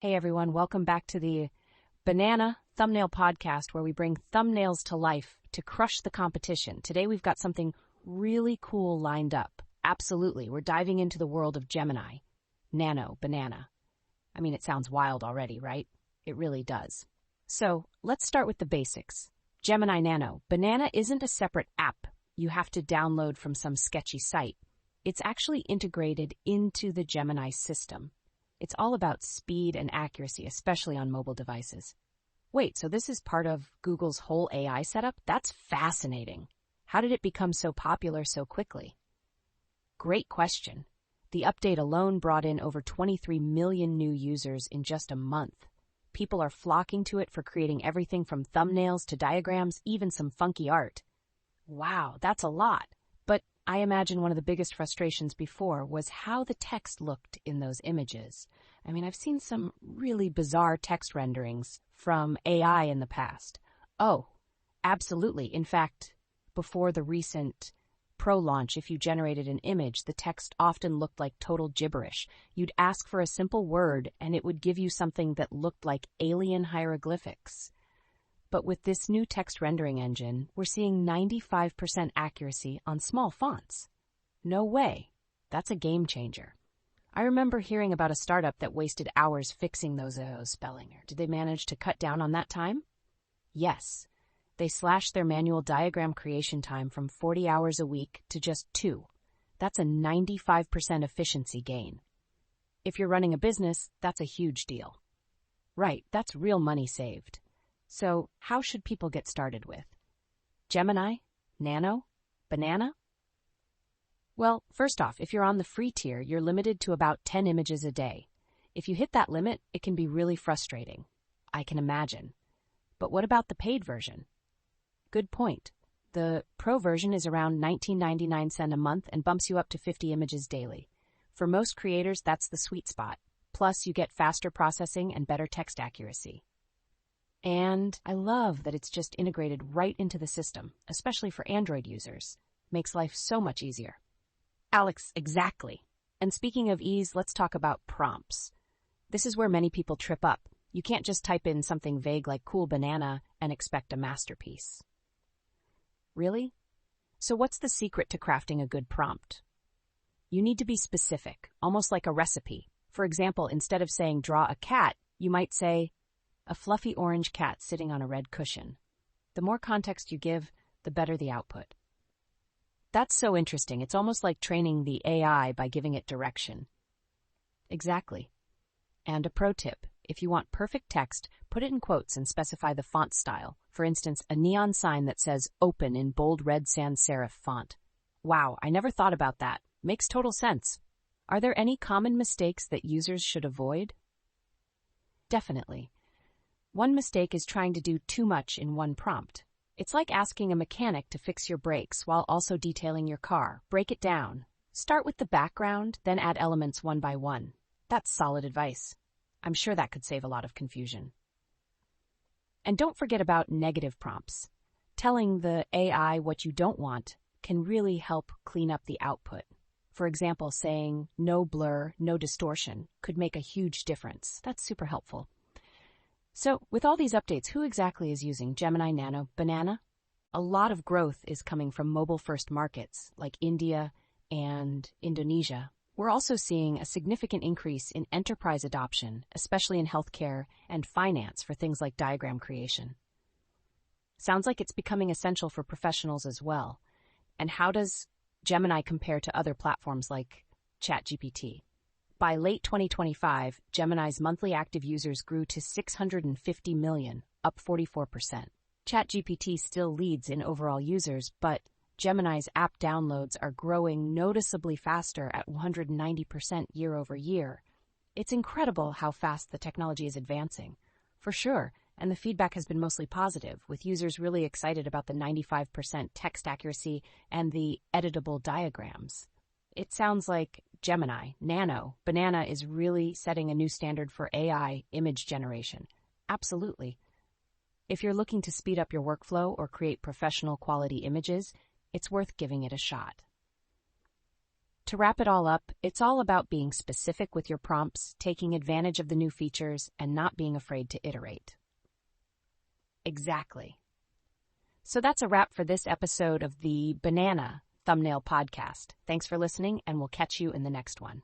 Hey everyone, welcome back to the Banana Thumbnail Podcast, where we bring thumbnails to life to crush the competition. Today we've got something really cool lined up. Absolutely, we're diving into the world of Gemini Nano Banana. I mean, it sounds wild already, right? It really does. So let's start with the basics. Gemini Nano Banana isn't a separate app you have to download from some sketchy site. It's actually integrated into the Gemini system. It's all about speed and accuracy, especially on mobile devices. Wait, so this is part of Google's whole AI setup? That's fascinating. How did it become so popular so quickly? Great question. The update alone brought in over 23 million new users in just a month. People are flocking to it for creating everything from thumbnails to diagrams, even some funky art. Wow, that's a lot. But I imagine one of the biggest frustrations before was how the text looked in those images. I mean, I've seen some really bizarre text renderings from AI in the past. Oh, absolutely. In fact, before the recent Pro launch, if you generated an image, the text often looked like total gibberish. You'd ask for a simple word, and it would give you something that looked like alien hieroglyphics. But with this new text rendering engine, we're seeing 95% accuracy on small fonts. No way. That's a game changer. I remember hearing about a startup that wasted hours fixing those spelling. Did they manage to cut down on that time? Yes. They slashed their manual diagram creation time from 40 hours a week to just 2. That's a 95% efficiency gain. If you're running a business, that's a huge deal. Right, that's real money saved. So, how should people get started with Gemini, Nano, Banana? Well, first off, if you're on the free tier, you're limited to about 10 images a day. If you hit that limit, it can be really frustrating. I can imagine. But what about the paid version? Good point. The Pro version is around $19.99 a month and bumps you up to 50 images daily. For most creators, that's the sweet spot. Plus, you get faster processing and better text accuracy. And I love that it's just integrated right into the system, especially for Android users. Makes life so much easier. Alex, exactly. And speaking of ease, let's talk about prompts. This is where many people trip up. You can't just type in something vague like cool banana and expect a masterpiece. Really? So what's the secret to crafting a good prompt? You need to be specific, almost like a recipe. For example, instead of saying draw a cat, you might say, a fluffy orange cat sitting on a red cushion. The more context you give, the better the output. That's so interesting. It's almost like training the AI by giving it direction. Exactly. And a pro tip, if you want perfect text, put it in quotes and specify the font style. For instance, a neon sign that says open in bold red sans serif font. Wow, I never thought about that. Makes total sense. Are there any common mistakes that users should avoid? Definitely. One mistake is trying to do too much in one prompt. It's like asking a mechanic to fix your brakes while also detailing your car. Break it down. Start with the background, then add elements one by one. That's solid advice. I'm sure that could save a lot of confusion. And don't forget about negative prompts. Telling the AI what you don't want can really help clean up the output. For example, saying no blur, no distortion could make a huge difference. That's super helpful. So, with all these updates, who exactly is using Gemini Nano Banana? A lot of growth is coming from mobile-first markets like India and Indonesia. We're also seeing a significant increase in enterprise adoption, especially in healthcare and finance for things like diagram creation. Sounds like it's becoming essential for professionals as well. And how does Gemini compare to other platforms like ChatGPT? By late 2025, Gemini's monthly active users grew to 650 million, up 44%. ChatGPT still leads in overall users, but Gemini's app downloads are growing noticeably faster at 190% year over year. It's incredible how fast the technology is advancing. For sure, and the feedback has been mostly positive, with users really excited about the 95% text accuracy and the editable diagrams. It sounds like Gemini, Nano, Banana is really setting a new standard for AI image generation. Absolutely. If you're looking to speed up your workflow or create professional quality images, it's worth giving it a shot. To wrap it all up, it's all about being specific with your prompts, taking advantage of the new features, and not being afraid to iterate. Exactly. So that's a wrap for this episode of the Banana Thumbnail Podcast. Thanks for listening, and we'll catch you in the next one.